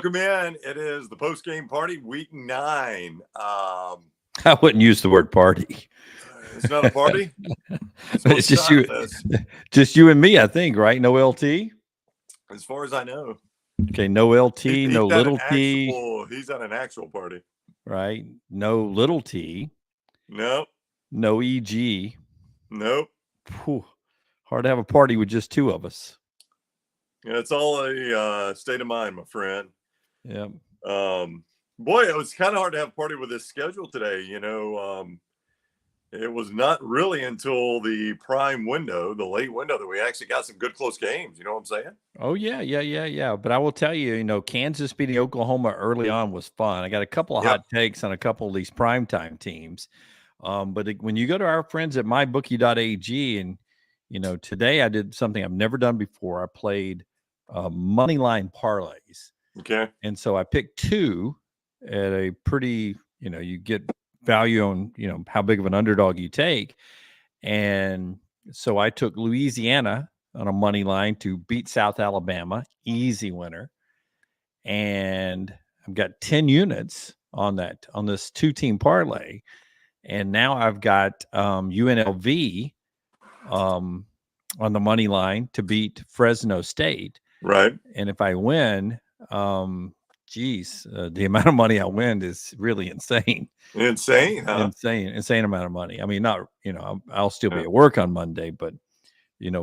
Welcome in. It is the post-game party, week 9. I wouldn't use the word party. It's not a party. It's just you and me, I think, right? No LT. As far as I know. Okay, no LT, no little T. He's at an actual party, right? No little T. Nope. No EG. Nope. Whew. Hard to have a party with just two of us. Yeah, it's all a state of mind, my friend. Yeah. Boy, it was kind of hard to have a party with this schedule today. It was not really until the prime window, the late window, that we actually got some good close games. You know what I'm saying? Oh, yeah. But I will tell you, Kansas beating Oklahoma early on was fun. I got a couple of hot takes on a couple of these primetime teams. But when you go to our friends at mybookie.ag, and, today I did something I've never done before. I played money line parlays. Okay. And so I picked 2 at a pretty, you get value on, how big of an underdog you take. And so I took Louisiana on a money line to beat South Alabama, easy winner. And I've got 10 units on this 2-team parlay. And now I've got UNLV on the money line to beat Fresno State. Right. And if I win, the amount of money I win is really insane. Insane, huh? Insane amount of money. I mean, not, I'll still be at work on Monday, but,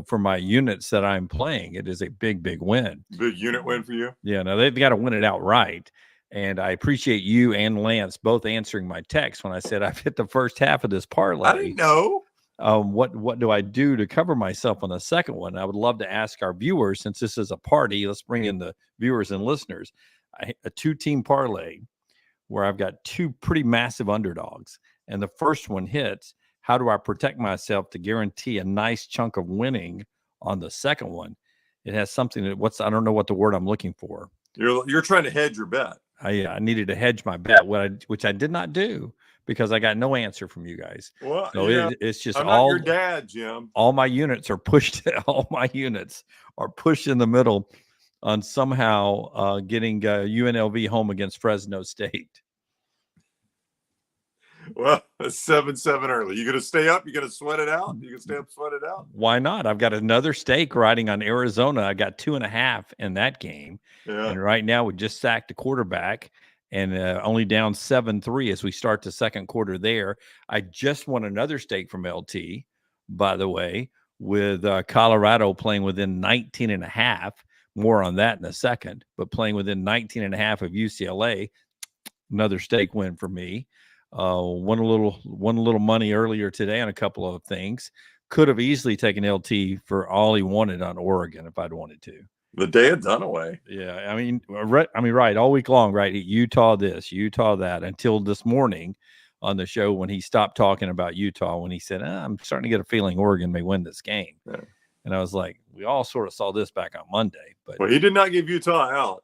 for my units that I'm playing, it is a big win. Big unit win for you? Yeah, no, they've got to win it outright. And I appreciate you and Lance both answering my text when I said I've hit the first half of this parlay. I didn't know. What do I do to cover myself on the second one? I would love to ask our viewers, since this is a party, let's bring in the viewers and listeners. A 2-team parlay where I've got 2 pretty massive underdogs, and the first one hits. How do I protect myself to guarantee a nice chunk of winning on the second one? It has something that I don't know what the word I'm looking for. You're trying to hedge your bet. I needed to hedge my bet, which I did not do because I got no answer from you guys. Well, so it's just I'm all not your dad, Jim. All my units are pushed. All my units are pushed in the middle on somehow getting UNLV home against Fresno State. Well, it's 7-7 early. You gonna stay up? You gonna sweat it out? You gonna stay up, sweat it out? Why not? I've got another stake riding on Arizona. I got 2.5 in that game. Yeah. And right now we just sacked a quarterback and only down 7-3 as we start the second quarter there. I just won another stake from LT, by the way, with Colorado playing within 19.5. More on that in a second, but playing within 19.5 of UCLA, another stake win for me. Won a little money earlier today on a couple of things. Could have easily taken LT for all he wanted on Oregon if I'd wanted to. The day of Dunaway. Yeah, right. All week long, right? Utah this, Utah that, until this morning on the show when he stopped talking about Utah, when he said, I'm starting to get a feeling Oregon may win this game. Yeah. And I was like, we all sort of saw this back on Monday. But he did not give Utah out.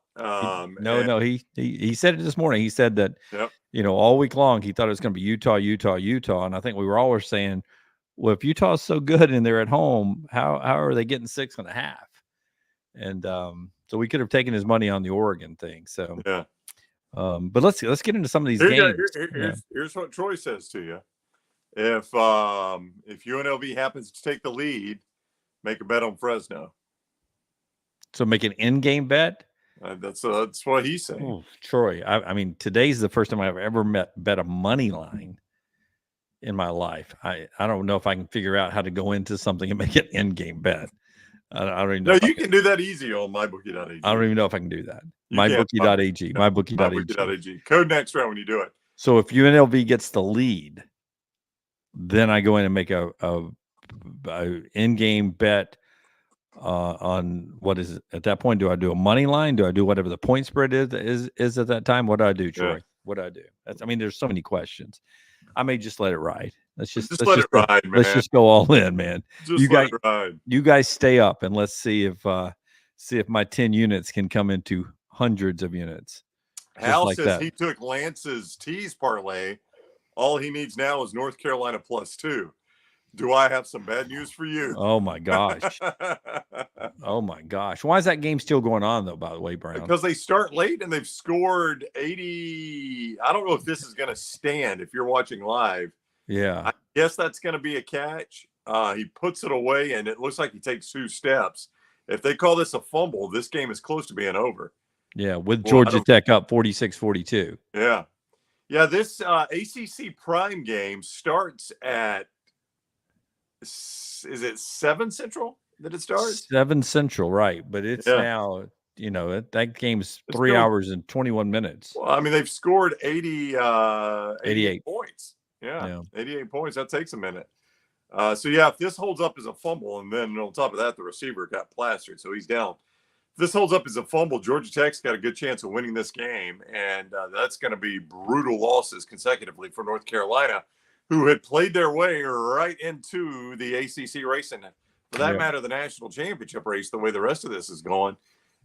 No, he said it this morning. He said that, all week long, he thought it was going to be Utah. And I think we were always saying, well, if Utah is so good and they're at home, how are they getting 6.5? And so we could have taken his money on the Oregon thing. So, yeah. But let's get into some of these games. Here's what Troy says to you. If UNLV happens to take the lead, make a bet on Fresno. So make an in-game bet? That's what he's saying. Oh, Troy, I mean, today's the first time I've ever bet a money line in my life. I don't know if I can figure out how to go into something and make an in-game bet. I don't even know. No, you can do that easy on mybookie.ag. I don't even know if I can do that. Mybookie.ag. Mybookie.ag. Code next round when you do it. So if UNLV gets the lead, then I go in and make a in-game bet on what is it at that point? Do I do a money line? Do I do whatever the point spread is at that time? What do I do, Troy? Yeah. What do I do? There's so many questions. I may just let it ride. Let's just let it ride, man. Let's just go all in, man. You guys stay up and let's see if my 10 units can come into hundreds of units. Hal says he took Lance's tease parlay. All he needs now is North Carolina +2. Do I have some bad news for you? Oh my gosh. Oh my gosh. Why is that game still going on though, by the way, Brown? Because they start late and they've scored 80. I don't know if this is going to stand if you're watching live. Yeah. I guess that's going to be a catch. He puts it away and it looks like he takes 2 steps. If they call this a fumble, this game is close to being over. Yeah, with Georgia Tech up 46-42. Yeah. Yeah, this ACC prime game starts at, is it 7 Central that it starts? 7 Central, right. But it's now, that game's 3 hours and 21 minutes. Well, I mean, they've scored 88 points. Yeah, 88 points. That takes a minute. So, yeah, if this holds up as a fumble, and then on top of that, the receiver got plastered, so he's down. If this holds up as a fumble, Georgia Tech's got a good chance of winning this game, and that's going to be brutal losses consecutively for North Carolina, who had played their way right into the ACC race, and for that matter, the national championship race, the way the rest of this is going.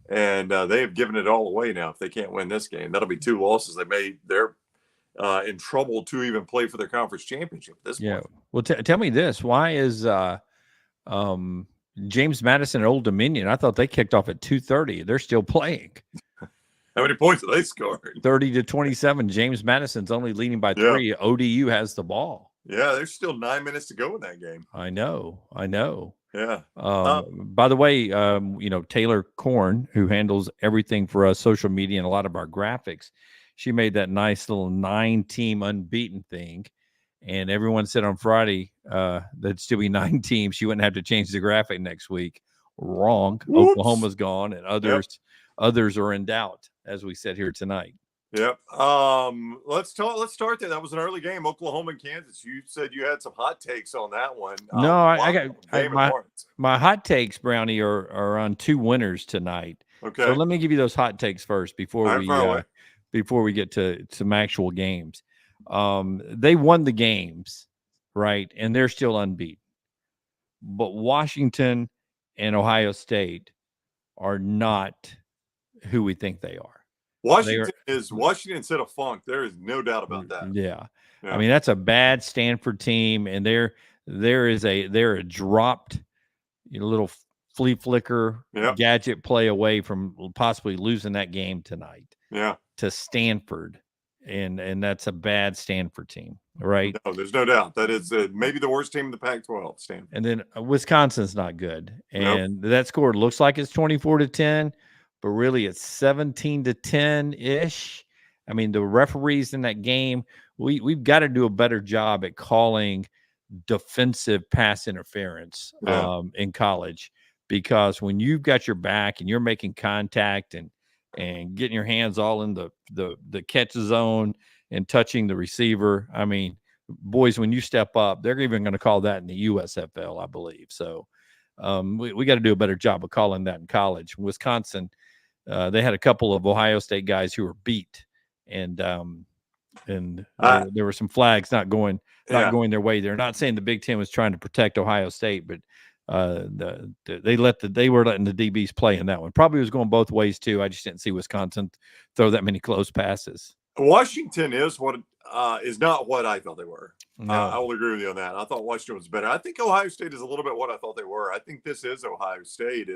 And they have given it all away now if they can't win this game. That'll be 2 losses. They're in trouble to even play for their conference championship at this point. Well, tell me this. Why is James Madison at Old Dominion? I thought they kicked off at 2:30. They're still playing. How many points did they score? 30-27. James Madison's only leading by 3. ODU has the ball. Yeah, there's still 9 minutes to go in that game. I know. Yeah. By the way, Taylor Korn, who handles everything for us, social media and a lot of our graphics, she made that nice little 9-team unbeaten thing. And everyone said on Friday that'd still be 9 teams. She wouldn't have to change the graphic next week. Wrong. Whoops. Oklahoma's gone, and others are in doubt, as we said here tonight. Yep. Let's start there. That was an early game, Oklahoma and Kansas. You said you had some hot takes on that one. No, I got my hot takes, Brownie, are on 2 winners tonight. Okay. So let me give you those hot takes first before we get to some actual games. They won the games, right? And they're still unbeaten. But Washington and Ohio State are not who we think they are. Washington instead of Funk. There is no doubt about that. Yeah. I mean, that's a bad Stanford team, and they're a dropped little flea flicker gadget play away from possibly losing that game tonight. Yeah. To Stanford, and that's a bad Stanford team, right? No, there's no doubt that is maybe the worst team in the Pac-12. Stanford. And then Wisconsin's not good, and that score looks like it's 24-10. But really, it's 17-10 ish. I mean, the referees in that game, we've got to do a better job at calling defensive pass interference in college, because when you've got your back and you're making contact and getting your hands all in the catch zone and touching the receiver, I mean, boys, when you step up, they're even going to call that in the USFL, I believe. So we got to do a better job of calling that in college. Wisconsin. They had a couple of Ohio State guys who were beat, and there were some flags not going their way. They're not saying the Big Ten was trying to protect Ohio State, but they were letting the DBs play in that one. Probably was going both ways too. I just didn't see Wisconsin throw that many close passes. Washington is not what I thought they were. No. I will agree with you on that. I thought Washington was better. I think Ohio State is a little bit what I thought they were. I think this is Ohio State.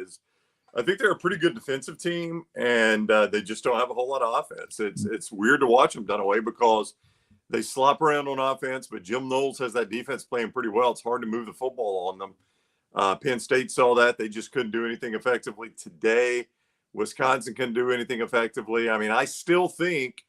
I think they're a pretty good defensive team, and they just don't have a whole lot of offense. It's weird to watch them Dunaway because they slop around on offense, but Jim Knowles has that defense playing pretty well. It's hard to move the football on them. Penn State saw that. They just couldn't do anything effectively today. Wisconsin couldn't do anything effectively. I mean, I still think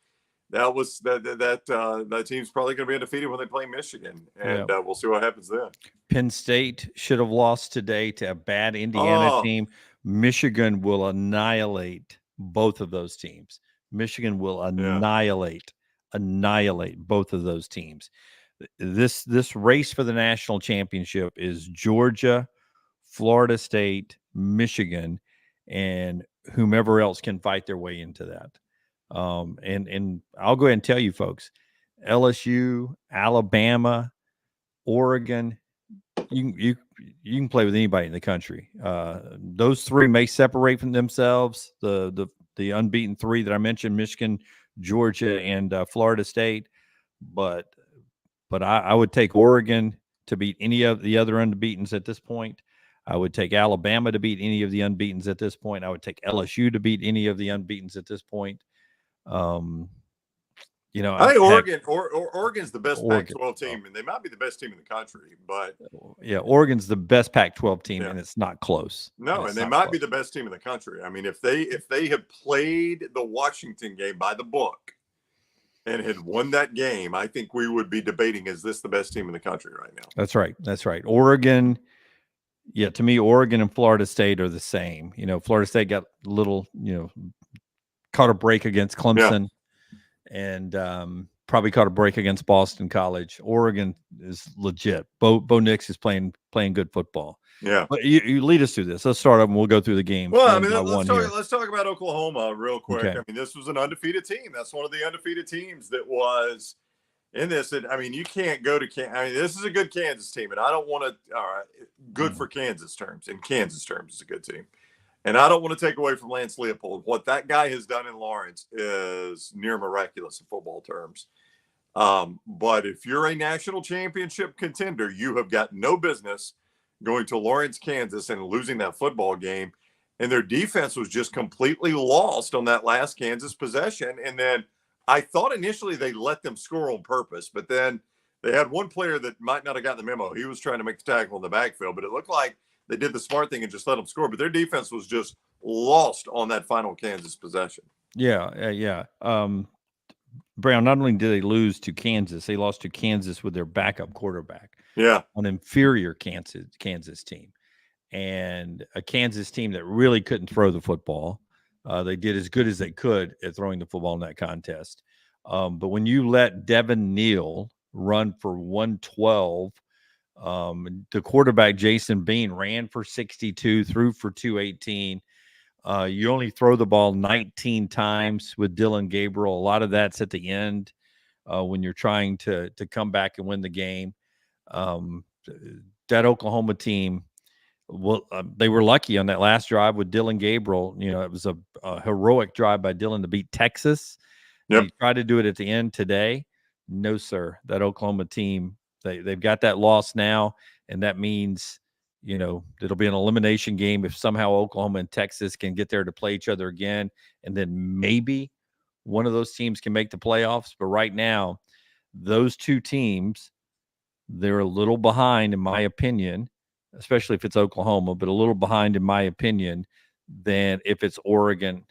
that team's probably going to be undefeated when they play Michigan, and we'll see what happens then. Penn State should have lost today to a bad Indiana team. Michigan will annihilate both of those teams. Michigan will annihilate both of those teams. This race for the national championship is Georgia, Florida State, Michigan, and whomever else can fight their way into that. And I'll go ahead and tell you folks, LSU, Alabama, Oregon, you can play with anybody in the country. Those 3 may separate from themselves. The unbeaten 3 that I mentioned, Michigan, Georgia, and Florida State. But I would take Oregon, to beat any of the other unbeatens at this point. I would take Alabama to beat any of the unbeatens at this point. I would take LSU to beat any of the unbeatens at this point. I think Oregon's the best Pac-12 team, and they might be the best team in the country. But yeah, Oregon's the best Pac-12 team, and it's not close. No, and they might be the best team in the country. I mean, if they had played the Washington game by the book and had won that game, I think we would be debating, is this the best team in the country right now? That's right. Oregon, yeah, to me, Oregon and Florida State are the same. Florida State got a little, caught a break against Clemson. And probably caught a break against Boston College. Oregon is legit. Bo Nix is playing good football. Yeah. But you lead us through this. Let's start up and we'll go through the game. Well, I mean, let's talk about Oklahoma real quick. Okay. I mean, this was an undefeated team. That's one of the undefeated teams that was in this. And, I mean, you can't go to Kansas. I mean, this is a good Kansas team, and I don't want to. All right, good for Kansas terms. In Kansas terms, it's a good team. And I don't want to take away from Lance Leopold. What that guy has done in Lawrence is near miraculous in football terms. But if you're a national championship contender, you have got no business going to Lawrence, Kansas, and losing that football game. And their defense was just completely lost on that last Kansas possession. And then I thought initially they let them score on purpose, but then they had one player that might not have gotten the memo. He was trying to make the tackle in the backfield, but it looked like they did the smart thing and just let them score. But their defense was just lost on that final Kansas possession. Yeah. Brown, not only did they lose to Kansas, they lost to Kansas with their backup quarterback. Yeah. An inferior Kansas team. And a Kansas team that really couldn't throw the football. They did as good as they could at throwing the football in that contest. But when you let Devin Neal run for 112, the quarterback, Jason Bean, ran for 62, threw for 218. You only throw the ball 19 times with Dylan Gabriel. A lot of that's at the end when you're trying to come back and win the game. That Oklahoma team, they were lucky on that last drive with Dylan Gabriel. It was a heroic drive by Dylan to beat Texas. Yep. He tried to do it at the end today. No, sir. That Oklahoma team, they've got that loss now, and that means, it'll be an elimination game if somehow Oklahoma and Texas can get there to play each other again, and then maybe one of those teams can make the playoffs. But right now, those two teams, they're a little behind, in my opinion, especially if it's Oklahoma, but a little behind, in my opinion, than if it's Oregon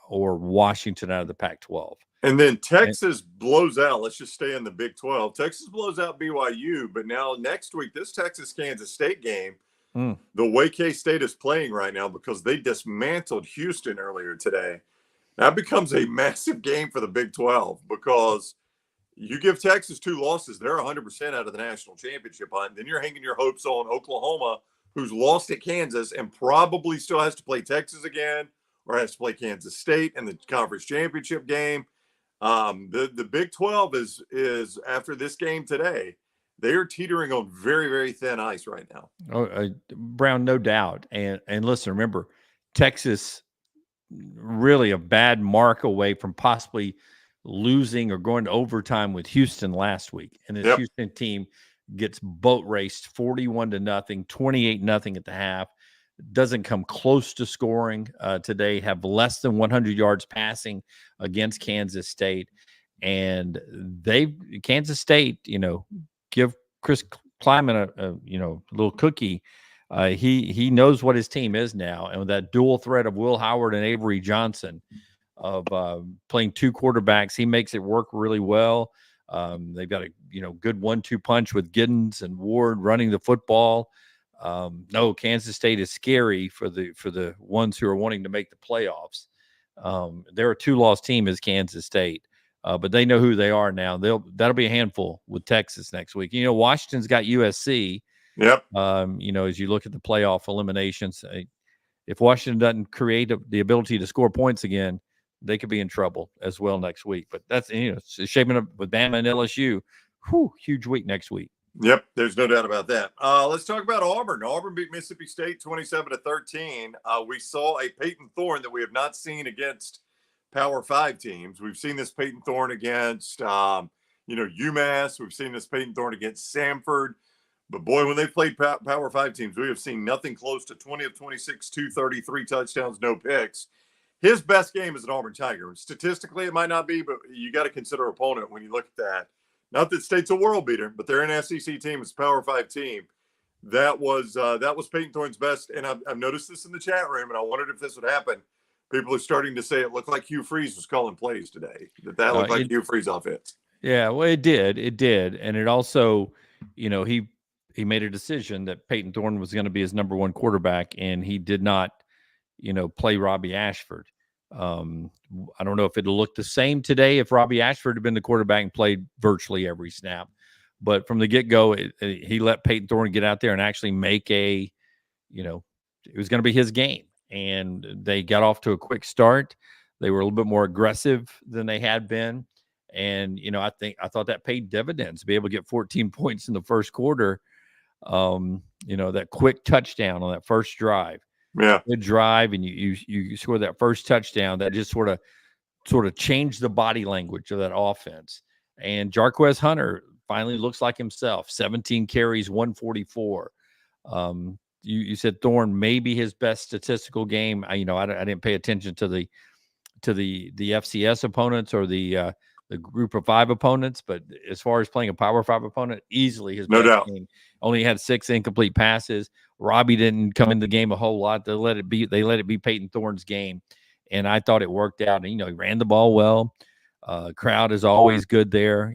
or Washington out of the Pac-12. And then Texas blows out. Let's just stay in the Big 12. Texas blows out BYU, but now next week, this Texas-Kansas State game, the way K-State is playing right now, because they dismantled Houston earlier today, that becomes a massive game for the Big 12, because you give Texas 2 losses, they're 100% out of the national championship hunt. Then you're hanging your hopes on Oklahoma, who's lost at Kansas and probably still has to play Texas again, or has to play Kansas State in the conference championship game. The Big 12 is after this game today, they are teetering on very, very thin ice right now. Brown, no doubt. And listen, remember, Texas really a bad mark away from possibly losing or going to overtime with Houston last week. And this Houston team gets boat raced 41-0, 28-0 at the half. Doesn't come close to scoring today, have less than 100 yards passing against Kansas State. And Kansas State, give Chris Kleiman a little cookie. He knows what his team is now. And with that dual threat of Will Howard and Avery Johnson of playing 2 quarterbacks, he makes it work really well. They've got a good 1-2 punch with Giddens and Ward running the football. No, Kansas State is scary for the ones who are wanting to make the playoffs. They're a 2-loss team as Kansas State, but they know who they are now. That'll be a handful with Texas next week. Washington's got USC. Yep. As you look at the playoff eliminations, if Washington doesn't create the ability to score points again, they could be in trouble as well next week. But that's it's shaping up with Bama and LSU. Huge week next week. Yep, there's no doubt about that. Let's talk about Auburn. Auburn beat Mississippi State 27-13. We saw a Peyton Thorne that we have not seen against Power 5 teams. We've seen this Peyton Thorne against, UMass. We've seen this Peyton Thorne against Samford. But boy, when they played Power 5 teams, we have seen nothing close to 20 of 26, 233 touchdowns, no picks. His best game is an Auburn Tiger. Statistically, it might not be, but you got to consider opponent when you look at that. Not that State's a world beater, but they're an SEC team. It's a Power 5 team. That was Peyton Thorne's best. And I've noticed this in the chat room, and I wondered if this would happen. People are starting to say it looked like Hugh Freeze was calling plays today. That looked like Hugh Freeze offense. Yeah, well, it did. It did. And it also, he made a decision that Peyton Thorne was going to be his number one quarterback, and he did not, play Robbie Ashford. I don't know if it'll look the same today if Robbie Ashford had been the quarterback and played virtually every snap. But from the get-go, he let Peyton Thorne get out there and actually make it was going to be his game. And they got off to a quick start. They were a little bit more aggressive than they had been. And, I thought that paid dividends to be able to get 14 points in the first quarter. That quick touchdown on that first drive. Yeah. Good drive, and you score that first touchdown. That just sort of changed the body language of that offense. And Jarquez Hunter finally looks like himself. 17 carries, 144. You said Thorne may be his best statistical game. I didn't pay attention to the FCS opponents or the group of 5 opponents, but as far as playing a Power 5 opponent, easily his best game. Only had 6 incomplete passes. Robbie didn't come in the game a whole lot. They let it be Peyton Thorne's game, and I thought it worked out. And, he ran the ball well. Crowd is always good there.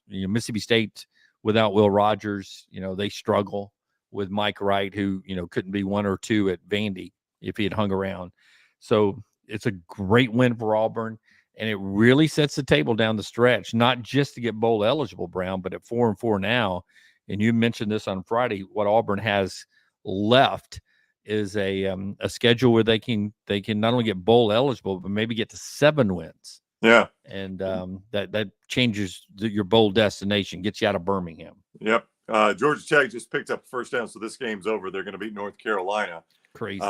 Mississippi State without Will Rogers, they struggle with Mike Wright, who couldn't be 1 or 2 at Vandy if he had hung around. So it's a great win for Auburn. And it really sets the table down the stretch, not just to get bowl eligible, Brown, but at 4-4 now. And you mentioned this on Friday. What Auburn has left is a schedule where they can not only get bowl eligible, but maybe get to 7 wins. Yeah, and that changes your bowl destination, gets you out of Birmingham. Yep. Georgia Tech just picked up the first down, so this game's over. They're going to beat North Carolina. Crazy.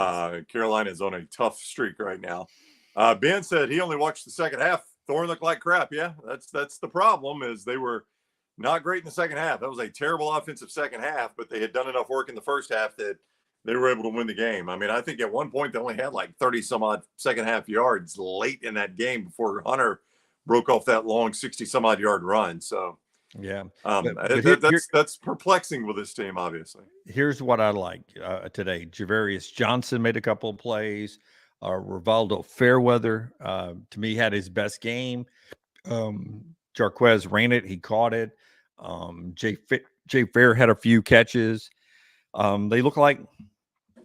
Carolina is on a tough streak right now. Ben said he only watched the second half. Thorne looked like crap. Yeah, that's the problem, is they were not great in the second half. That was a terrible offensive second half, but they had done enough work in the first half that they were able to win the game. I mean, I think at one point they only had like 30 some odd second half yards late in that game before Hunter broke off that long 60 some odd yard run. So yeah, that's perplexing with this team, obviously. Here's what I like today. Javarius Johnson made a couple of plays. Rivaldo Fairweather, to me, had his best game. Jarquez ran it. He caught it. Jay Fair had a few catches. They look like,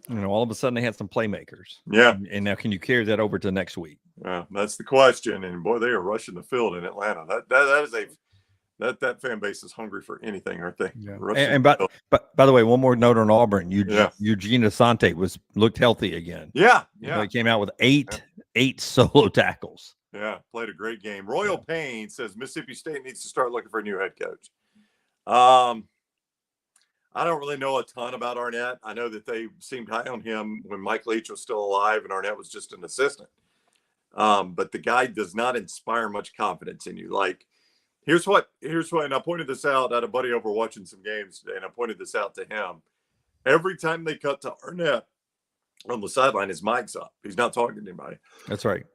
all of a sudden they had some playmakers. Yeah. And now can you carry that over to next week? That's the question. And boy, they are rushing the field in Atlanta. That fan base is hungry for anything, aren't they? Yeah. And by the way, one more note on Auburn. Eugene Asante looked healthy again. Yeah. He came out with eight solo tackles. Yeah, played a great game. Royal Payne says Mississippi State needs to start looking for a new head coach. I don't really know a ton about Arnett. I know that they seemed high on him when Mike Leach was still alive and Arnett was just an assistant. But the guy does not inspire much confidence in you. Like, here's what, and I pointed this out. I had a buddy over watching some games today, and I pointed this out to him. Every time they cut to Arnett on the sideline, his mic's up. He's not talking to anybody. That's right.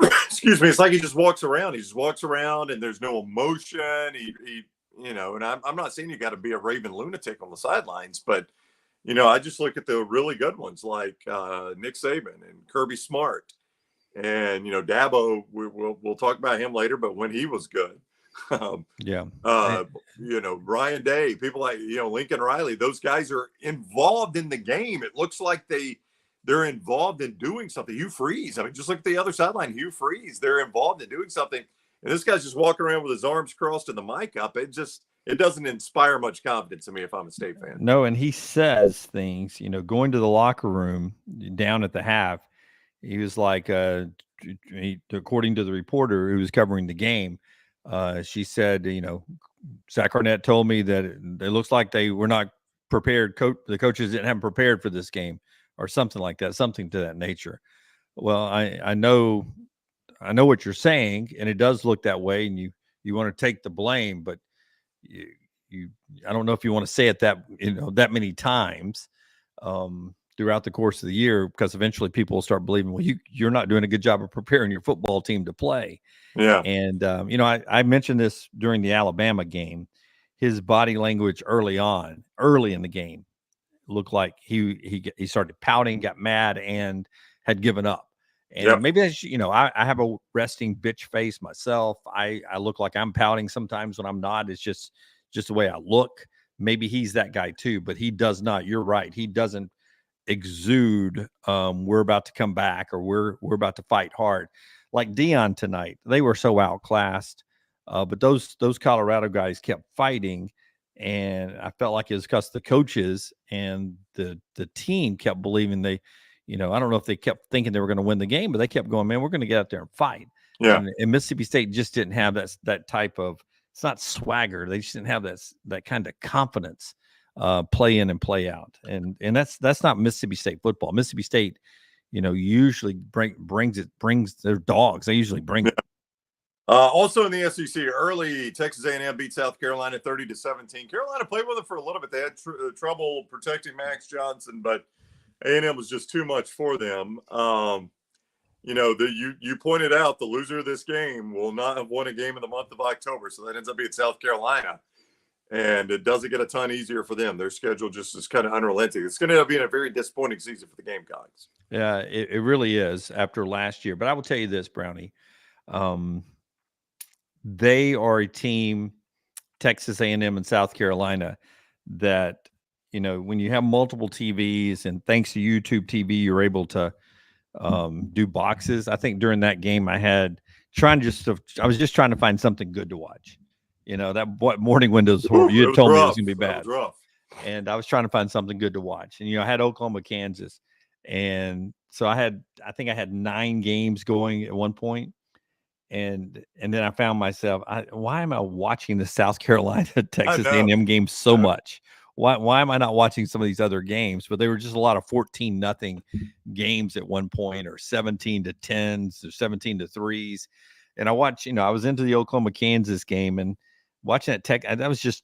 Excuse me. It's like he just walks around. He just walks around, and there's no emotion. And I'm not saying you got to be a raving lunatic on the sidelines, but, I just look at the really good ones like Nick Saban and Kirby Smart. And, Dabo, we'll talk about him later, but when he was good. Ryan Day, people like, Lincoln Riley, those guys are involved in the game. It looks like they're involved in doing something. Hugh Freeze, just look at the other sideline. Hugh Freeze, they're involved in doing something. And this guy's just walking around with his arms crossed and the mic up. It doesn't inspire much confidence in me if I'm a State fan. No, and he says things, going to the locker room down at the half. He was like, according to the reporter who was covering the game, she said, Zach Arnett told me that it looks like they were not prepared. The coaches didn't have them prepared for this game or something like that, something to that nature. Well, I know what you're saying, and it does look that way, and you want to take the blame, but I don't know if you want to say it that many times throughout the course of the year, because eventually people will start believing, well, you're not doing a good job of preparing your football team to play. Yeah. And I mentioned this during the Alabama game. His body language early in the game, looked like he started pouting, got mad, and had given up. And maybe that's, I have a resting bitch face myself. I look like I'm pouting sometimes when I'm not. It's just the way I look. Maybe he's that guy too, but he does not. You're right. He doesn't exude we're about to come back, or we're about to fight hard. Like Dion tonight, they were so outclassed, but those Colorado guys kept fighting. And I felt like it was because the coaches and the team kept believing I don't know if they kept thinking they were going to win the game, but they kept going, man, we're going to get out there and fight. Yeah. And Mississippi State just didn't have that type of, it's not swagger. They just didn't have that kind of confidence, play in and play out. And that's not Mississippi State football. Mississippi State, usually brings their dogs. They usually bring it. Also in the SEC, early Texas A&M beat South Carolina 30-17. Carolina played with them for a little bit. They had trouble protecting Max Johnson, but A&M was just too much for them. You pointed out the loser of this game will not have won a game in the month of October, so that ends up being South Carolina, and it doesn't get a ton easier for them. Their schedule just is kind of unrelenting. It's going to end up being a very disappointing season for the Gamecocks. Yeah, it really is after last year. But I will tell you this, Brownie. They are a team, Texas A&M and South Carolina, that, when you have multiple TVs, and thanks to YouTube TV, you're able to do boxes. I think during that game I was just trying to find something good to watch. What morning windows were, you had told me it was going to be bad. And I was trying to find something good to watch. And, I had Oklahoma, Kansas. And so I think I had 9 games going at one point. And then I found myself, why am I watching the South Carolina Texas A&M game so much? Why am I not watching some of these other games? But they were just a lot of 14-0 games at one point, or 17-10s, or 17-3s. And I watched, I was into the Oklahoma Kansas game, and watching that was just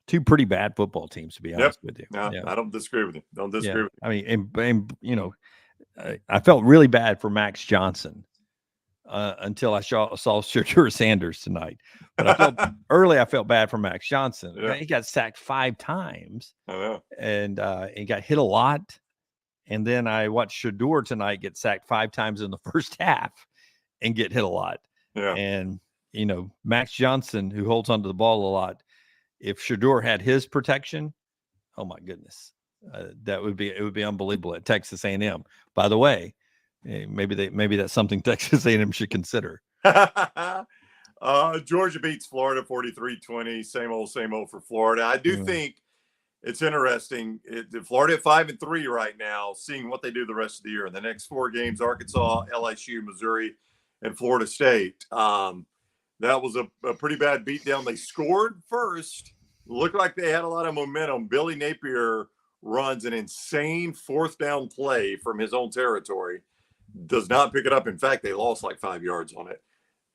2 pretty bad football teams, to be honest with you. No, yeah. I don't disagree with you. Don't disagree with you. I mean, I felt really bad for Max Johnson. Until I saw Shedeur Sanders tonight. But I felt bad for Max Johnson. Yeah. He got sacked 5 times. I know. And he got hit a lot. And then I watched Shedeur tonight get sacked 5 times in the first half and get hit a lot. Yeah. And, Max Johnson, who holds onto the ball a lot, if Shedeur had his protection, oh my goodness, it would be unbelievable at Texas A&M. By the way, maybe that's something Texas A&M should consider. Georgia beats Florida 43-20. Same old for Florida. I do think it's interesting. Florida at 5-3 right now, seeing what they do the rest of the year. In the next 4 games, Arkansas, LSU, Missouri, and Florida State. That was a pretty bad beatdown. They scored first. Looked like they had a lot of momentum. Billy Napier runs an insane 4th down play from his own territory. Does not pick it up. In fact, they lost like 5 yards on it.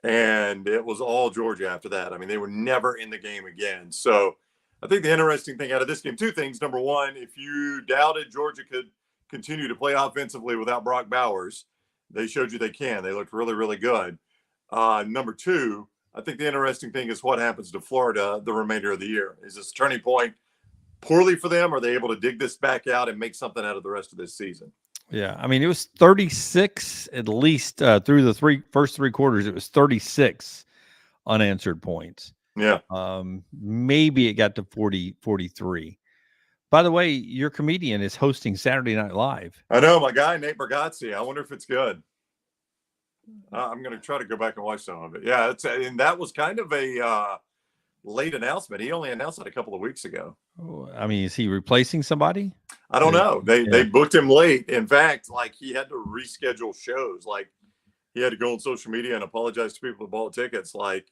And it was all Georgia after that. I mean, they were never in the game again. So I think the interesting thing out of this game, 2 things. Number one, if you doubted Georgia could continue to play offensively without Brock Bowers, they showed you they can. They looked really, really good. Number 2, I think the interesting thing is what happens to Florida the remainder of the year. Is this a turning point poorly for them? Or are they able to dig this back out and make something out of the rest of this season? Yeah, I mean, it was 36 at least through the first 3 quarters. It was 36 unanswered points. Yeah. Maybe it got to 43. By the way, your comedian is hosting Saturday Night Live. I know, my guy, Nate Bargatze. I wonder if it's good. I'm going to try to go back and watch some of it. Yeah, and that was kind of a late announcement. He only announced it a couple of weeks ago. I mean, is he replacing somebody? I don't know. They booked him late. In fact, like, he had to reschedule shows. Like, he had to go on social media and apologize to people who bought tickets. Like,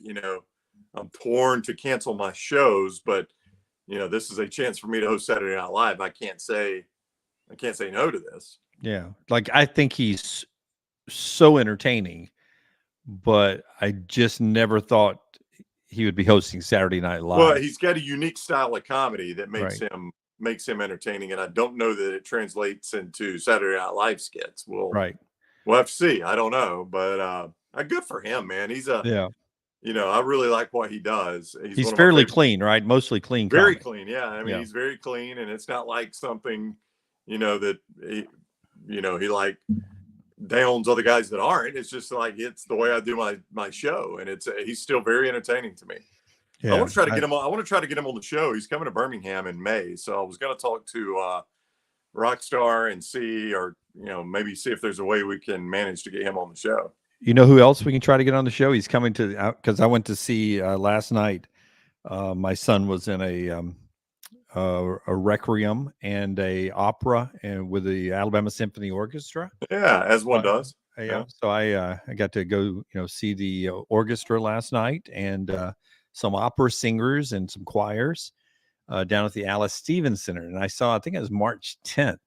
I'm torn to cancel my shows, but this is a chance for me to host Saturday Night Live. I can't say no to this. Yeah, like, I think he's so entertaining, but I just never thought he would be hosting Saturday Night Live. Well, he's got a unique style of comedy that makes Right. him entertaining, and I don't know that it translates into Saturday Night Live skits. We'll have to see. I don't know, but good for him, man. He's Yeah. I really like what he does. He's one of my fairly favorite. clean, right? Mostly clean. Very comedy. clean, yeah. I mean, Yeah. he's very clean, and it's not like something, that he like downs other guys that aren't. It's just like it's the way I do my show, and he's still very entertaining to me. Yeah. I want to try to get him on. I want to try to get him on the show. He's coming to Birmingham in May, so I was going to talk to Rockstar and see, or maybe see if there's a way we can manage to get him on the show. You know who else we can try to get on the show? He's coming to, because I went to see last night. My son was in a requiem and a opera and with the Alabama Symphony Orchestra. Yeah, as one does. Yeah. So I got to go, see the orchestra last night and some opera singers and some choirs down at the Alice Stevens Center. And I think it was March 10th.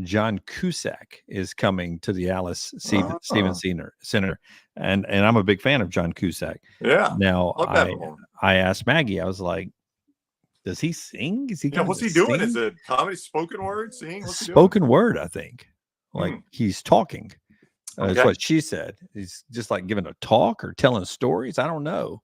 John Cusack is coming to the Alice Stevens Center, and I'm a big fan of John Cusack. Yeah. Now I asked Maggie, I was like, "Does he sing? Is he? What's he doing? Is it comedy, spoken word, singing? What's he doing? Spoken word, I think. Like he's talking. That's what she said. He's just like giving a talk or telling stories. I don't know,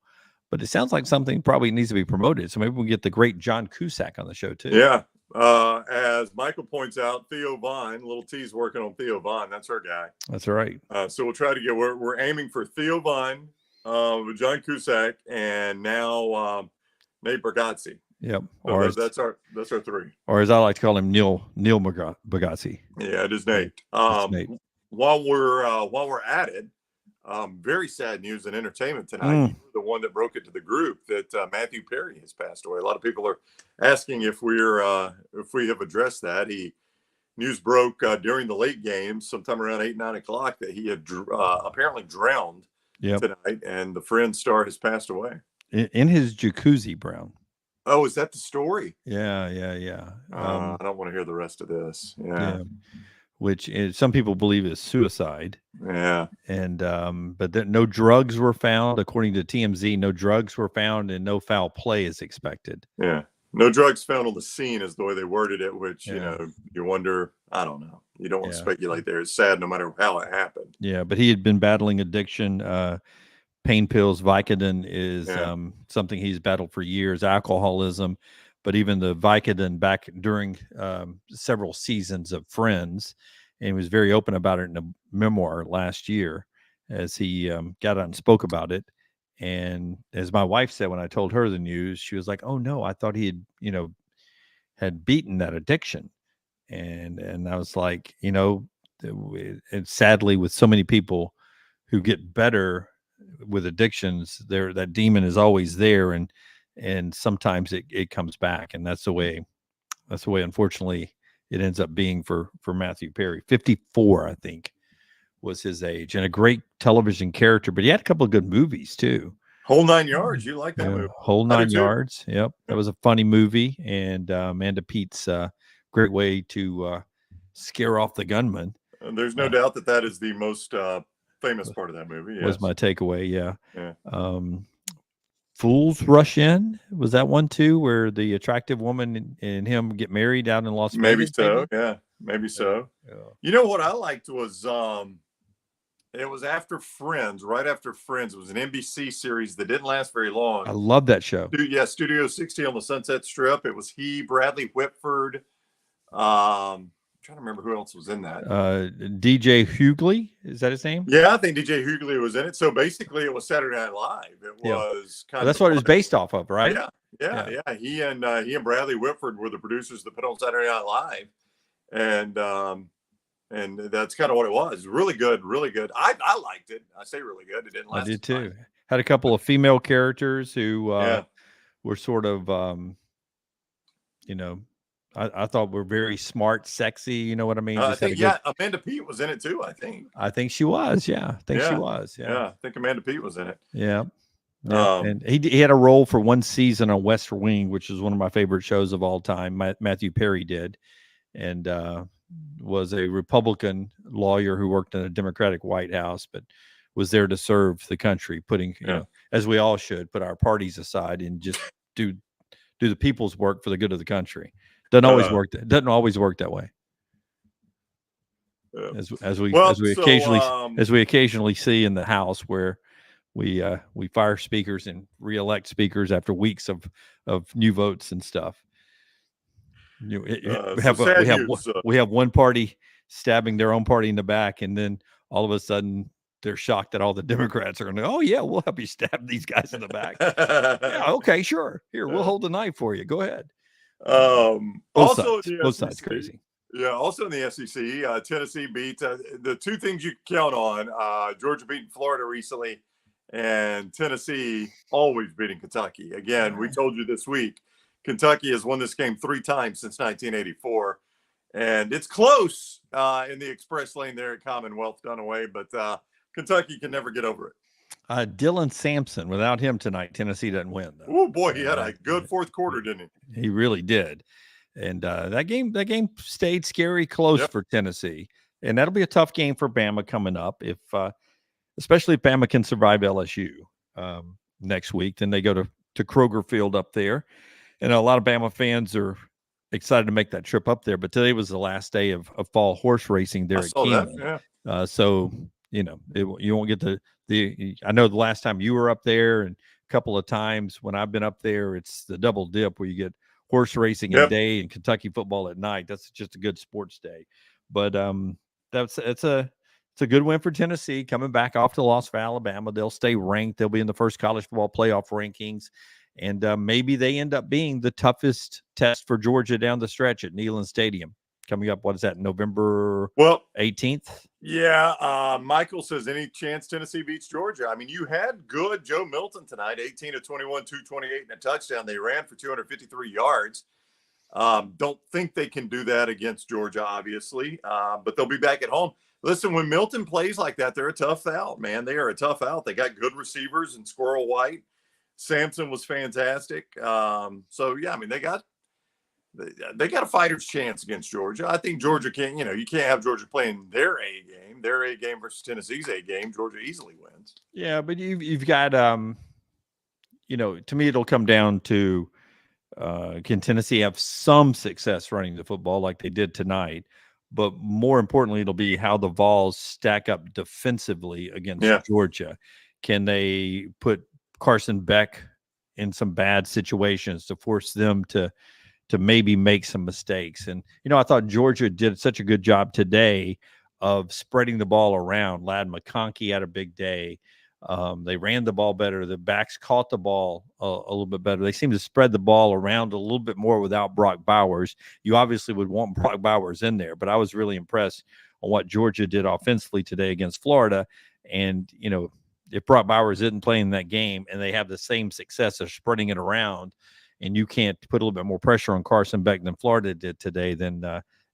but it sounds like something probably needs to be promoted. So maybe we'll get the great John Cusack on the show too. Yeah. As Michael points out, Theo Vaughn, little T's working on Theo Vaughn. That's her guy. That's right. So we'll try to get. We're aiming for Theo Vaughn, with John Cusack, and now Nate Bargatze. Yep. So or that's our three. Or as I like to call him, Neil Bargatze. Yeah, it is Nate. Nate. While we're at it, very sad news in entertainment tonight. You were the one that broke it to the group that Matthew Perry has passed away. A lot of people are asking if we have addressed that. News broke during the late game, sometime around 8-9 o'clock, that he had apparently drowned tonight, and the Friends star has passed away in his jacuzzi. Brown. Oh, is that the story? Yeah. I don't want to hear the rest of this. Yeah. Which some people believe is suicide. Yeah. And but no drugs were found, according to TMZ. No drugs were found, and no foul play is expected. Yeah. No drugs found on the scene is the way they worded it, which you wonder. I don't know. You don't want to speculate there. It's sad no matter how it happened. Yeah, but he had been battling addiction. Pain pills, Vicodin is something he's battled for years. Alcoholism. But even the Vicodin back during several seasons of Friends, and he was very open about it in a memoir last year as he got out and spoke about it. And as my wife said, when I told her the news, she was like, "Oh no, I thought he had beaten that addiction." And I was like, and sadly, with so many people who get better with addictions, that demon is always there, and sometimes it comes back, and that's the way unfortunately it ends up being for Matthew Perry. 54, I think, was his age, and a great television character, but he had a couple of good movies too. Whole 9 yards. You like that movie? Whole 9 yards. Yep. That was a funny movie, and Amanda Pete's great way to scare off the gunman. And there's no doubt that is the most famous part of that movie. Yes. Was my takeaway. Yeah. Fools Rush In, was that one too, where the attractive woman and him get married out in Las Vegas? Maybe so. Yeah, maybe so. Yeah. You know what I liked was it was after Friends, right after Friends. It was an NBC series that didn't last very long. I love that show. Yeah, Studio 60 on the Sunset Strip. It was Bradley Whitford. I'm trying to remember who else was in that. DJ Hughley, is that his name? Yeah, I think DJ Hughley was in it. So basically, it was Saturday Night Live. It was kind of that's what it was based off of, right? Yeah. He and Bradley Whitford were the producers that put on Saturday Night Live, and that's kind of what it was. Really good, really good. I liked it. I say really good. It didn't last. I did too. Had a couple of female characters who were sort of, I thought were very smart, sexy. You know what I mean? Amanda Peete was in it too. I think she was. Yeah, she was. Yeah, I think Amanda Peete was in it. Yeah. And he had a role for one season on West Wing, which is one of my favorite shows of all time. Matthew Perry did, and was a Republican lawyer who worked in a Democratic White House, but was there to serve the country, putting as we all should, put our parties aside and just do the people's work for the good of the country. Doesn't always work. Doesn't always work that way. As we occasionally see in the House, where we fire speakers and reelect speakers after weeks of new votes and stuff. We have one party stabbing their own party in the back, and then all of a sudden they're shocked that all the Democrats are going to, oh yeah, we'll help you stab these guys in the back. Yeah, okay, sure. Here, we'll hold the knife for you. Go ahead. Both sides crazy. Yeah, also in the SEC, Tennessee beat the two things you count on. Georgia beating Florida recently, and Tennessee always beating Kentucky. Again, we told you this week, Kentucky has won this game 3 times since 1984, and it's close in the express lane there at Commonwealth Dunaway, but Kentucky can never get over it. Dylan Sampson, without him tonight, Tennessee doesn't win. Oh boy, he had a good fourth quarter, didn't he? He really did. And that game stayed scary close for Tennessee, and that'll be a tough game for Bama coming up. Especially if Bama can survive LSU next week, then they go to Kroger Field up there, and a lot of Bama fans are excited to make that trip up there. But today was the last day of fall horse racing there at Keeneland. So you won't get the. I know the last time you were up there, and a couple of times when I've been up there, it's the double dip where you get horse racing at day and Kentucky football at night. That's just a good sports day. But it's a good win for Tennessee coming back off the loss for Alabama. They'll stay ranked. They'll be in the first college football playoff rankings, and maybe they end up being the toughest test for Georgia down the stretch at Neyland Stadium coming up. What is that, November 18th? Yeah, Michael says any chance Tennessee beats Georgia? I mean, you had good Joe Milton tonight, 18 of 21, 228 and a touchdown. They ran for 253 yards. Don't think they can do that against Georgia, obviously, but they'll be back at home. Listen, when Milton plays like that, they're a tough out, man. They are a tough out. They got good receivers in Squirrel White. Samson was fantastic. So, yeah, I mean, they got a fighter's chance against Georgia. I think Georgia can't, you can't have Georgia playing their A game versus Tennessee's A game. Georgia easily wins. Yeah, but you've got, to me, it'll come down to, can Tennessee have some success running the football like they did tonight? But more importantly, it'll be how the Vols stack up defensively against Georgia. Can they put Carson Beck in some bad situations to force them to maybe make some mistakes? And, I thought Georgia did such a good job today of spreading the ball around. Ladd McConkey had a big day. They ran the ball better. The backs caught the ball a little bit better. They seemed to spread the ball around a little bit more without Brock Bowers. You obviously would want Brock Bowers in there, but I was really impressed on what Georgia did offensively today against Florida. And, if Brock Bowers isn't playing that game and they have the same success of spreading it around, and you can't put a little bit more pressure on Carson Beck than Florida did today, then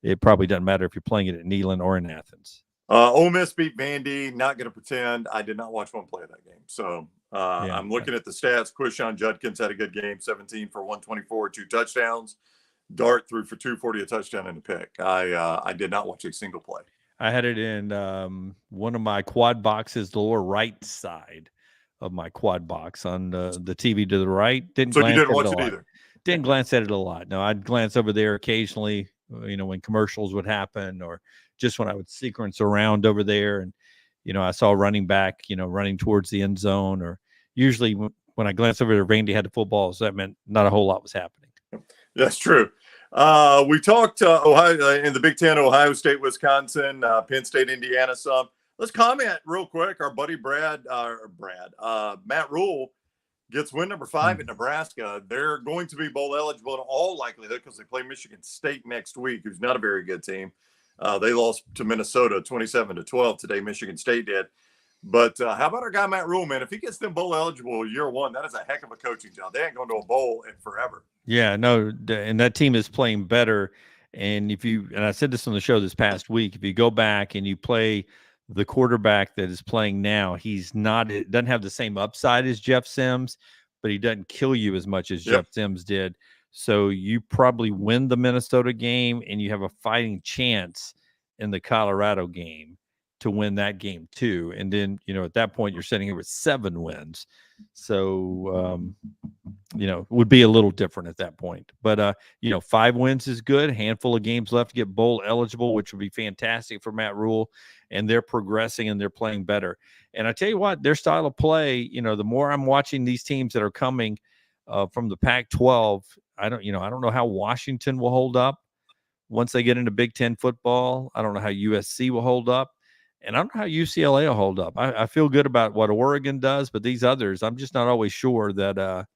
it probably doesn't matter if you're playing it at Neyland or in Athens. Ole Miss beat Vandy. Not going to pretend I did not watch one play of that game. So I'm looking at the stats. Quishon Judkins had a good game, 17 for 124, 2 touchdowns. Dart threw for 240, a touchdown and a pick. I did not watch a single play. I had it in one of my quad boxes, the lower right side of my quad box on the TV to the right. So you didn't watch it either? Didn't glance at it a lot. No, I'd glance over there occasionally, when commercials would happen or just when I would sequence around over there. And, I saw a running back, running towards the end zone, or usually when I glanced over there, Vandy had the football. So that meant not a whole lot was happening. That's true. We talked Ohio in the Big Ten, Ohio State, Wisconsin, Penn State, Indiana some. Let's comment real quick. Our buddy Matt Rule gets win number 5 at Nebraska. They're going to be bowl eligible in all likelihood because they play Michigan State next week, who's not a very good team. They lost to Minnesota 27-12 today. Michigan State did. But how about our guy Matt Rule, man? If he gets them bowl eligible year one, that is a heck of a coaching job. They ain't going to a bowl in forever. Yeah, no, and that team is playing better. And I said this on the show this past week, if you go back and you play the quarterback that is playing now, it doesn't have the same upside as Jeff Sims, but he doesn't kill you as much as Jeff Sims did. So you probably win the Minnesota game and you have a fighting chance in the Colorado game. to win that game too. And then, at that point you're sitting here with 7 wins. So, it would be a little different at that point. But, 5 wins is good. Handful of games left to get bowl eligible, which would be fantastic for Matt Rule. And they're progressing and they're playing better. And I tell you what, their style of play, the more I'm watching these teams that are coming from the Pac-12, I don't know how Washington will hold up once they get into Big Ten football. I don't know how USC will hold up. And I don't know how UCLA will hold up. I feel good about what Oregon does, but these others, I'm just not always sure that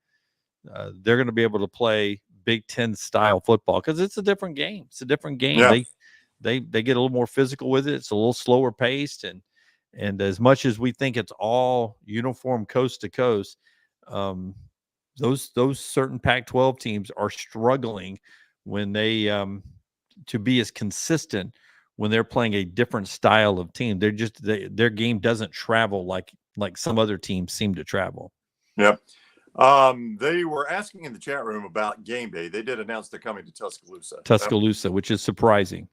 they're going to be able to play Big Ten style football, because it's a different game. It's a different game. Yeah. They get a little more physical with it. It's a little slower paced, and as much as we think it's all uniform coast to coast, those certain Pac-12 teams are struggling when they to be as consistent when they're playing a different style of team. Their game doesn't travel like some other teams seem to travel. Yep. They were asking in the chat room about game day. They did announce they're coming to Tuscaloosa. Which is surprising.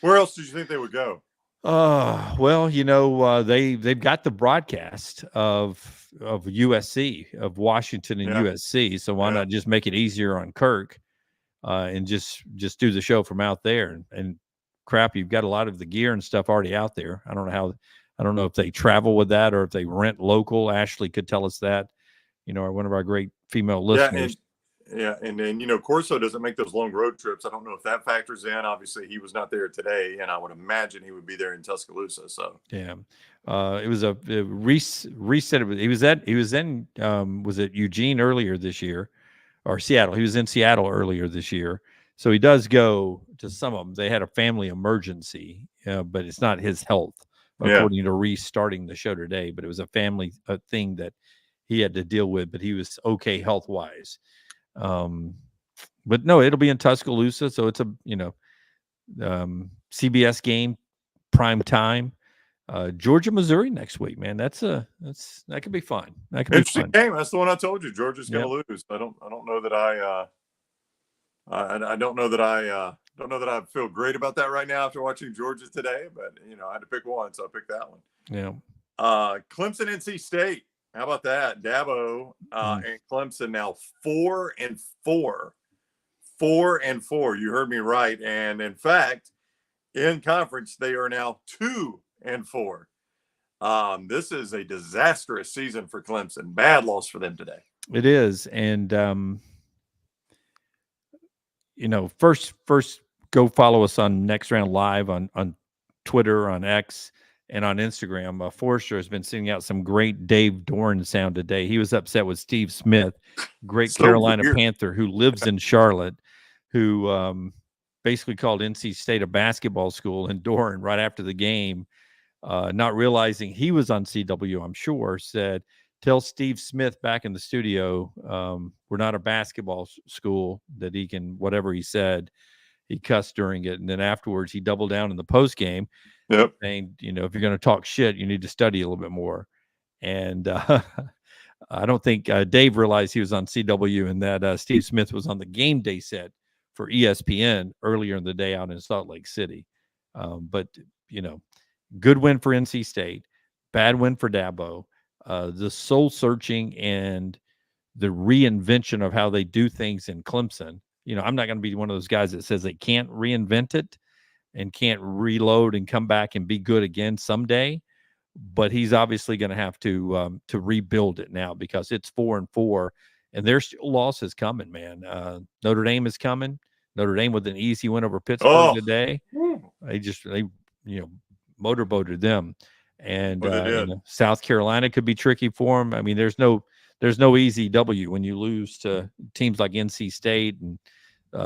Where else did you think they would go? Well, they've got the broadcast of USC, of Washington and USC. So why not just make it easier on Kirk and just do the show from out there? And crap, you've got a lot of the gear and stuff already out there. I don't know if they travel with that or if they rent local. Ashley could tell us that, one of our great female listeners. And then, Corso doesn't make those long road trips. I don't know if that factors in. Obviously, he was not there today, and I would imagine he would be there in Tuscaloosa. So yeah, it was a reset. He was in was it Eugene earlier this year, or Seattle? He was in Seattle earlier this year. So he does go to some of them. They had a family emergency, but it's not his health, according to Reese starting the show today. But it was a family thing that he had to deal with, but he was okay health-wise. But no, it'll be in Tuscaloosa. So it's a, CBS game, prime time, Georgia, Missouri next week, man. That could be fun. That could be interesting fun game. That's the one I told you. Georgia's going to lose. I don't know that I don't know that I feel great about that right now after watching Georgia today, but I had to pick one. So I picked that one. Yeah. Clemson, NC State. How about that? Dabo and Clemson now 4-4. 4-4. You heard me right. And in fact, in conference, they are now 2-4. This is a disastrous season for Clemson. Bad loss for them today. It is. And, first go follow us on Next Round Live on Twitter, on X, and on Instagram. Forrester has been sending out some great Dave Doran sound today. He was upset with Steve Smith, great Carolina Panther who lives in Charlotte, who basically called NC State a basketball school. And Doran, right after the game, not realizing he was on CW, I'm sure, said, "Tell Steve Smith back in the studio, we're not a basketball school," that he can, whatever he said, he cussed during it. And then afterwards, he doubled down in the post game. Yep. Saying, if you're going to talk shit, you need to study a little bit more. And I don't think Dave realized he was on CW and that Steve Smith was on the game day set for ESPN earlier in the day out in Salt Lake City. But, good win for NC State, bad win for Dabo. The soul searching and the reinvention of how they do things in Clemson. I'm not going to be one of those guys that says they can't reinvent it and can't reload and come back and be good again someday. But he's obviously going to have to rebuild it now, because it's 4-4 and there's still losses coming, man. Notre Dame is coming. Notre Dame with an easy win over Pittsburgh today. They motorboated them. And South Carolina could be tricky for them. I mean, there's no easy W when you lose to teams like NC State and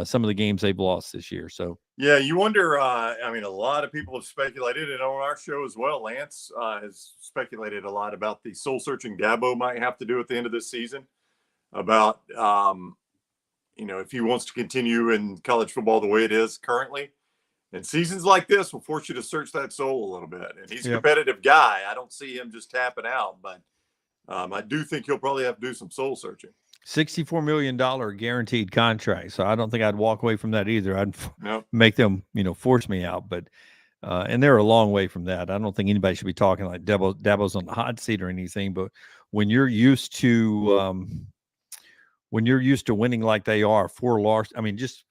some of the games they've lost this year. So yeah, you wonder. A lot of people have speculated, and on our show as well, Lance has speculated a lot about the soul searching Dabo might have to do at the end of this season. About if he wants to continue in college football the way it is currently. And seasons like this will force you to search that soul a little bit. And he's a competitive guy. I don't see him just tapping out, but I do think he'll probably have to do some soul searching. $64 million guaranteed contract. So I don't think I'd walk away from that either. I'd make them, force me out. But And they're a long way from that. I don't think anybody should be talking like Dabo's on the hot seat or anything. But when you're used to winning like they are, 4 losses. I mean, just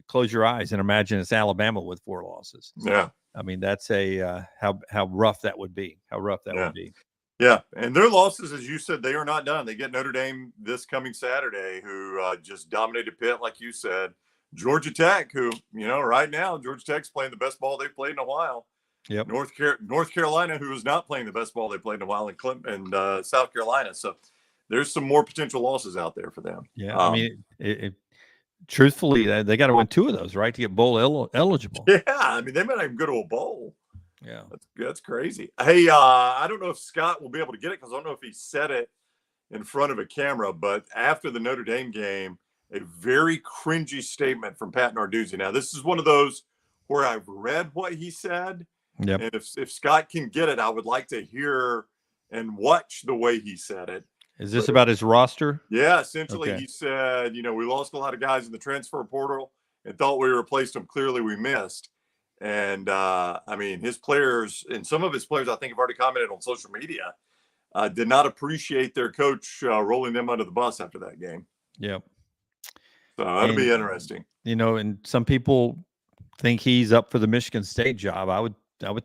close your eyes and imagine it's Alabama with 4 losses. Yeah. I mean, that's how rough that would be. How rough that would be. Yeah, and their losses, as you said, they are not done. They get Notre Dame this coming Saturday, who just dominated Pitt, like you said. Georgia Tech, who, right now, Georgia Tech's playing the best ball they've played in a while. Yep. North Carolina, who is not playing the best ball they played in a while, and South Carolina. So there's some more potential losses out there for them. Yeah, I mean, truthfully, they got to win 2 of those, right, to get bowl eligible. Yeah, I mean, they might not even go to a bowl. Yeah, that's crazy. Hey, I don't know if Scott will be able to get it because I don't know if he said it in front of a camera, but after the Notre Dame game, a very cringy statement from Pat Narduzzi. Now, this is one of those where I've read what he said, yep. And if Scott can get it, I would like to hear and watch the way he said it. Is this about his roster? Yeah, essentially Okay. He said, we lost a lot of guys in the transfer portal and thought we replaced them. Clearly we missed. And, I mean, his players and some of his players, I think, have already commented on social media, did not appreciate their coach rolling them under the bus after that game. Yep. So that'll be interesting. And some people think he's up for the Michigan State job. I would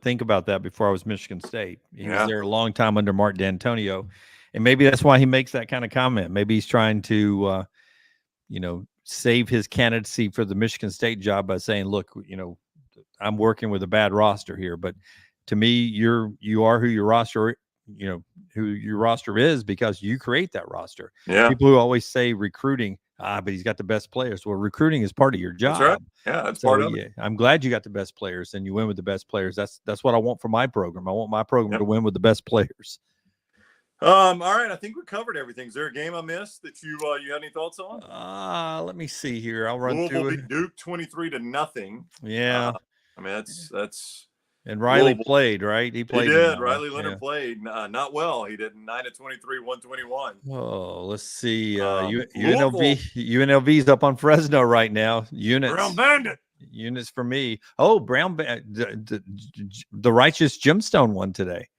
think about that before I was Michigan State. He was there a long time under Mark D'Antonio. And maybe that's why he makes that kind of comment. Maybe he's trying to, save his candidacy for the Michigan State job by saying, look, I'm working with a bad roster here, but to me, you are who your roster, who your roster is because you create that roster. Yeah. People who always say recruiting, but he's got the best players. Well, recruiting is part of your job. That's right. Yeah, that's part of it. I'm glad you got the best players and you win with the best players. That's what I want for my program. I want my program to win with the best players. All right, I think we covered everything. Is there a game I missed that you had any thoughts on? Let me see here. I'll run Louisville through beat it. Duke 23-0. Yeah. I mean, that's. And Riley Louisville played, right? He played. He did. Riley Leonard played not well. He did 9 of 23, 121. Oh, let's see. Louisville. UNLV's up on Fresno right now. Brown Bandit. Units for me. Oh, the Righteous Gemstone won today.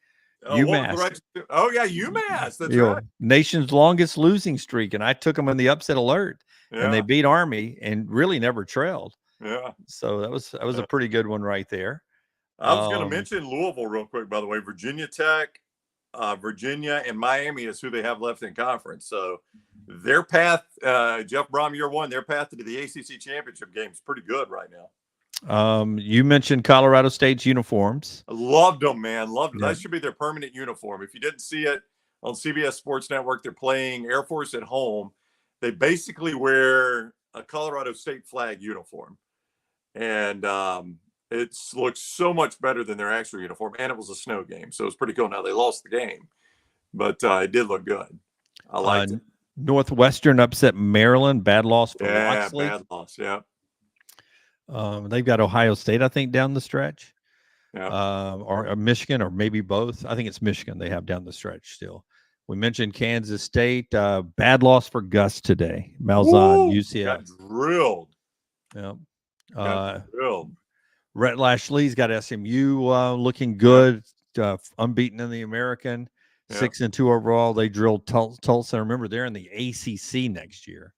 UMass. UMass. That's right. Nation's longest losing streak, and I took them in the upset alert, and they beat Army and really never trailed. Yeah. So that was a pretty good one right there. I was going to mention Louisville real quick, by the way. Virginia Tech, Virginia, and Miami is who they have left in conference. So their path, Jeff Brom, year one, their path to the ACC championship game is pretty good right now. You mentioned Colorado State's uniforms. I loved them, man. Loved them. Yeah. That should be their permanent uniform. If you didn't see it on CBS Sports Network, they're playing Air Force at home. They basically wear a Colorado State flag uniform. And it looks so much better than their actual uniform. And it was a snow game, so it's pretty cool. Now, they lost the game, but it did look good. I liked it. Northwestern upset Maryland. Bad loss for Loxley. Bad loss, yeah. They've got Ohio State, I think, down the stretch. Yeah. Or Michigan, or maybe both. I think it's Michigan they have down the stretch still. We mentioned Kansas State. Bad loss for Gus today. Malzahn, UCF. Got drilled. Yeah. Drilled. Rhett Lashley's got SMU looking good, unbeaten in the American, 6-2 overall. They drilled Tulsa. Remember, they're in the ACC next year.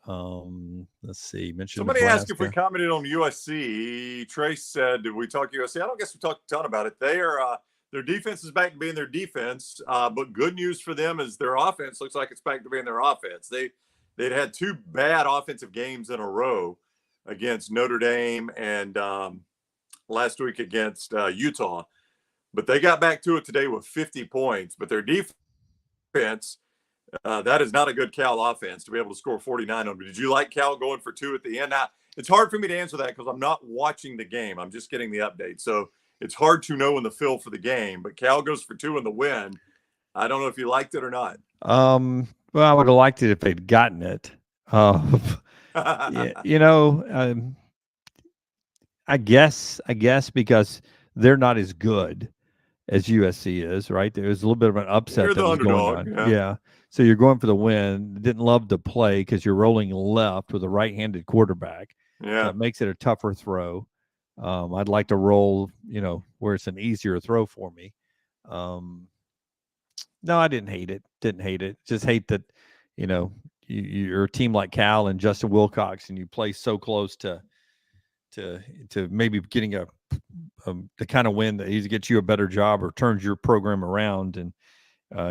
Let's see. Somebody asked if we commented on USC. Trace said, "Did we talk USC?" I don't guess we talked a ton about it. They are their defense is back to being their defense. But good news for them is their offense looks like it's back to being their offense. They'd had 2 bad offensive games in a row against Notre Dame and last week against Utah, but they got back to it today with 50 points. But their defense. That is not a good Cal offense to be able to score 49 on them. Did you like Cal going for 2 at the end? Now, it's hard for me to answer that because I'm not watching the game. I'm just getting the update. So it's hard to know in the feel for the game. But Cal goes for 2 in the win. I don't know if you liked it or not. Well, I would have liked it if they'd gotten it. I guess because they're not as good as USC is, right? There was a little bit of an upset that was going on. Yeah. So you're going for the win. Didn't love to play because you're rolling left with a right-handed quarterback. Yeah. That makes it a tougher throw. I'd like to roll, where it's an easier throw for me. No, I didn't hate it. Didn't hate it. Just hate that, you're a team like Cal and Justin Wilcox, and you play so close to maybe getting the kind of win that either gets you a better job or turns your program around, and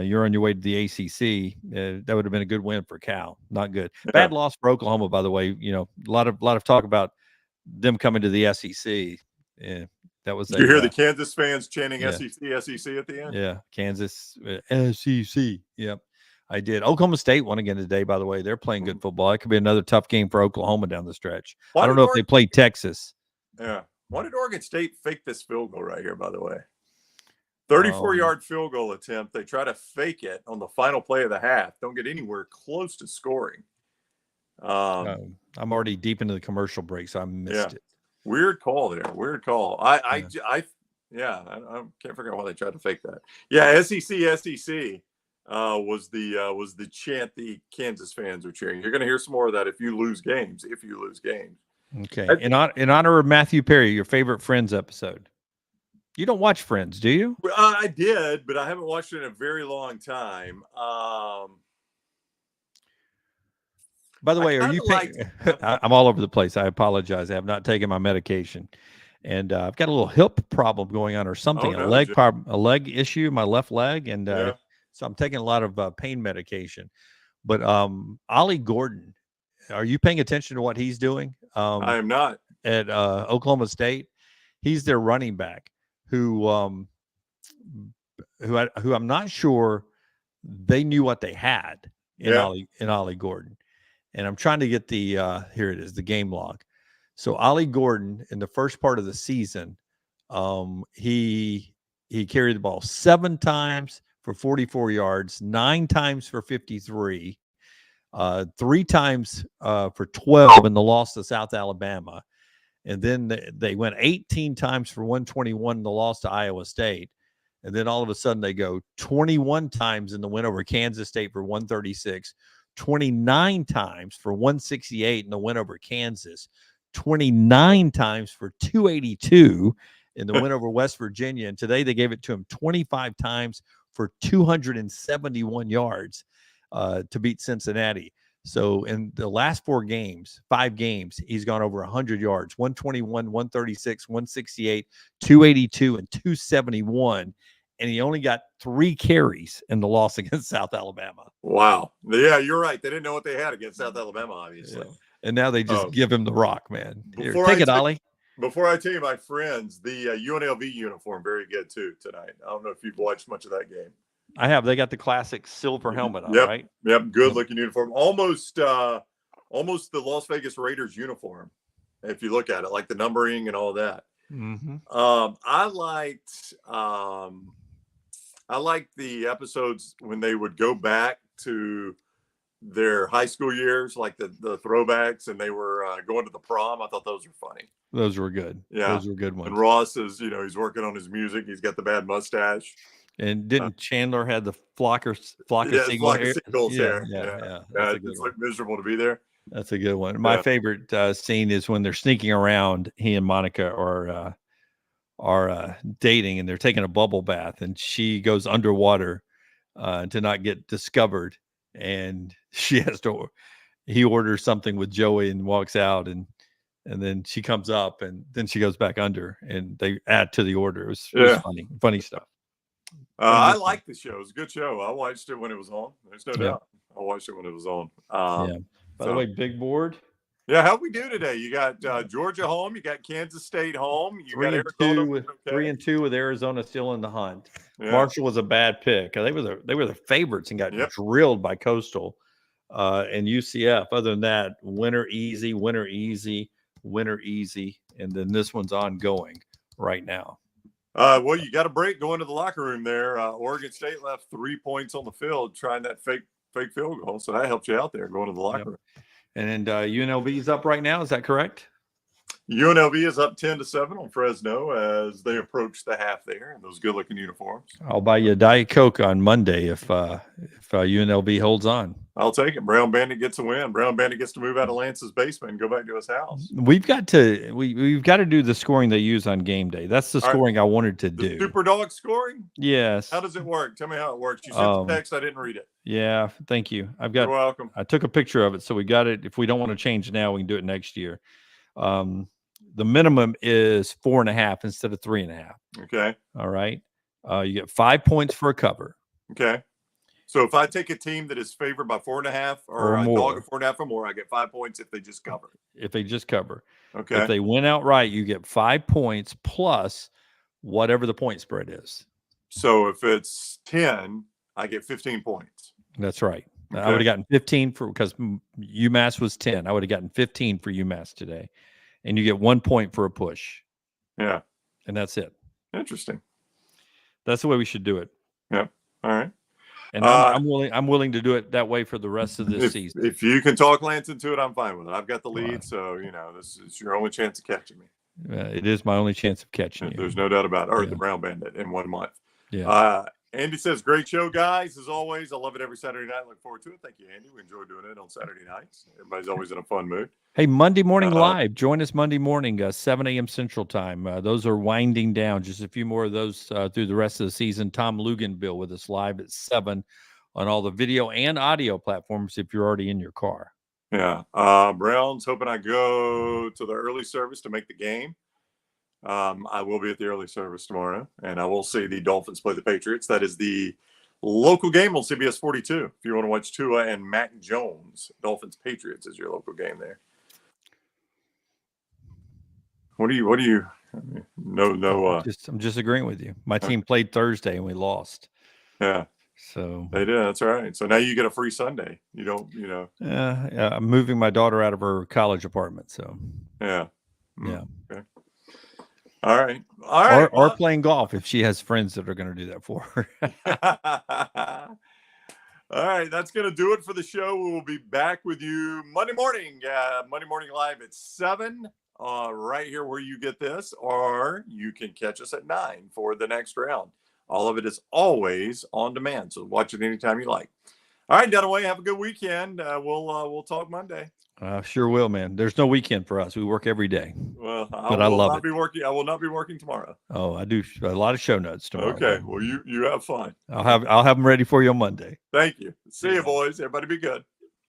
you're on your way to the ACC. That would have been a good win for Cal. Not good. Yeah. Bad loss for Oklahoma, by the way. A lot of talk about them coming to the SEC. Yeah, that was. Did you hear the Kansas fans chanting yeah. SEC at the end? Yeah, Kansas, SEC. Yep, I did. Oklahoma State won again today, by the way. They're playing good football. It could be another tough game for Oklahoma down the stretch. I don't know if they played Texas. Yeah. Why did Oregon State fake this field goal right here, by the way? 34-yard field goal attempt. They try to fake it on the final play of the half. Don't get anywhere close to scoring. I'm already deep into the commercial break, so I missed it. Weird call there. Weird call. I can't figure out why they tried to fake that. Yeah, SEC was the chant the Kansas fans are cheering. You're going to hear some more of that if you lose games. Okay. In honor of Matthew Perry, your favorite Friends episode. You don't watch Friends, do you? I did, but I haven't watched it in a very long time. By the way, are you I'm all over the place. I apologize. I have not taken my medication. And I've got a little hip problem going on or something, a leg issue, my left leg. And so I'm taking a lot of pain medication. But Ollie Gordon, are you paying attention to what he's doing? I am not. At Oklahoma State. He's their running back who I'm not sure they knew what they had in Ollie Gordon. And I'm trying to get the here it is, the game log. So Ollie Gordon in the first part of the season, he carried the ball 7 times for 44 yards, 9 times for 53, 3 times for 12 in the loss to South Alabama. And then they went 18 times for 121 in the loss to Iowa State. And then all of a sudden they go 21 times in the win over Kansas State for 136, 29 times for 168 in the win over Kansas, 29 times for 282 in the win over West Virginia. And today they gave it to him 25 times for 271 yards to beat Cincinnati. So in the last 5 games, he's gone over 100 yards, 121, 136, 168, 282, and 271. And he only got 3 carries in the loss against South Alabama. Wow. Yeah, you're right. They didn't know what they had against South Alabama, obviously. Yeah. And now they just give him the rock, man. Here, take it, Ollie. Before I tell you, my friends, the UNLV uniform, very good, too, tonight. I don't know if you've watched much of that game. I have. They got the classic silver helmet on, right? Yep. Good looking uniform. Almost the Las Vegas Raiders uniform. If you look at it, like the numbering and all that. Mm-hmm. I liked the episodes when they would go back to their high school years, like the throwbacks, and they were going to the prom. I thought those were funny. Those were good. Yeah. Those were good ones. And Ross is, he's working on his music. He's got the bad mustache. And didn't Chandler had the flocker seagulls hair? Yeah. It's like miserable to be there. That's a good one. My favorite scene is when they're sneaking around. He and Monica are dating, and they're taking a bubble bath, and she goes underwater to not get discovered. And he orders something with Joey and walks out, and then she comes up, and then she goes back under, and they add to the order. It was funny stuff. I like the show. It's a good show. I watched it when it was on. There's no doubt. I watched it when it was on. By the way, big board. Yeah, how'd we do today? You got Georgia home. You got Kansas State home. You got Arizona 3-2 with Arizona still in the hunt. Yeah. Marshall was a bad pick. They were the favorites and got drilled by Coastal and UCF. Other than that, winner easy. And then this one's ongoing right now. Well, you got a break going to the locker room there. Oregon State left 3 points on the field trying that fake field goal. So that helped you out there going to the locker room. And UNLV is up right now. Is that correct? UNLV is up 10-7 on Fresno as they approach the half there in those good-looking uniforms. I'll buy you a Diet Coke on Monday if UNLV holds on. I'll take it. Brown Bandit gets a win. Brown Bandit gets to move out of Lance's basement and go back to his house. We've got to do the scoring they use on game day. That's the scoring I wanted to do. Super Dog scoring? Yes. How does it work? Tell me how it works. You sent the text. I didn't read it. Yeah. Thank you. You're welcome. I took a picture of it. So we got it. If we don't want to change it now, we can do it next year. The minimum is 4.5 instead of 3.5. Okay. All right. You get 5 points for a cover. Okay. So if I take a team that is favored by 4.5 or a dog at 4.5 or more, I get 5 points if they just cover. Okay. If they win outright, you get 5 points plus whatever the point spread is. So if it's 10, I get 15 points. That's right. Okay. I would have gotten 15 because UMass was 10. I would have gotten 15 for UMass today. And you get 1 point for a push. Yeah. And that's it. Interesting. That's the way we should do it. Yeah. All right. And I'm willing to do it that way for the rest of this season. If you can talk Lance into it, I'm fine with it. I've got the lead, so this is your only chance of catching me. It is my only chance of catching you. There's no doubt about it. Or the Brown Bandit in 1 month. Yeah. Andy says, great show, guys. As always, I love it every Saturday night. Look forward to it. Thank you, Andy. We enjoy doing it on Saturday nights. Everybody's always in a fun mood. Hey, Monday morning live. Join us Monday morning, 7 a.m. Central Time. Those are winding down. Just a few more of those through the rest of the season. Tom Luganville with us live at 7 on all the video and audio platforms if you're already in your car. Yeah. Brown's hoping I go to the early service to make the game. I will be at the early service tomorrow, and I will see the Dolphins play the Patriots. That is the local game on CBS 42. If you want to watch Tua and Mac Jones, Dolphins Patriots is your local game there. What do you? No. I'm just agreeing with you. My team played Thursday and we lost. Yeah. So they did. That's right. So now you get a free Sunday. You don't. Yeah. I'm moving my daughter out of her college apartment. So. Yeah. Yeah. Okay. All right. Or playing golf if she has friends that are going to do that for her. All right. That's going to do it for the show. We will be back with you Monday morning. Monday morning live at 7. Right here where you get this, or you can catch us at 9 for the next round. All of it is always on demand, so watch it anytime you like. All right, Dunaway, have a good weekend. We'll talk Monday. Sure will, man. There's no weekend for us. We work every day. Well, I love it. I will not be working tomorrow. Oh, I do a lot of show notes tomorrow. Okay, well, you have fun. I'll have them ready for you on Monday. Thank you. See you, boys. Everybody be good.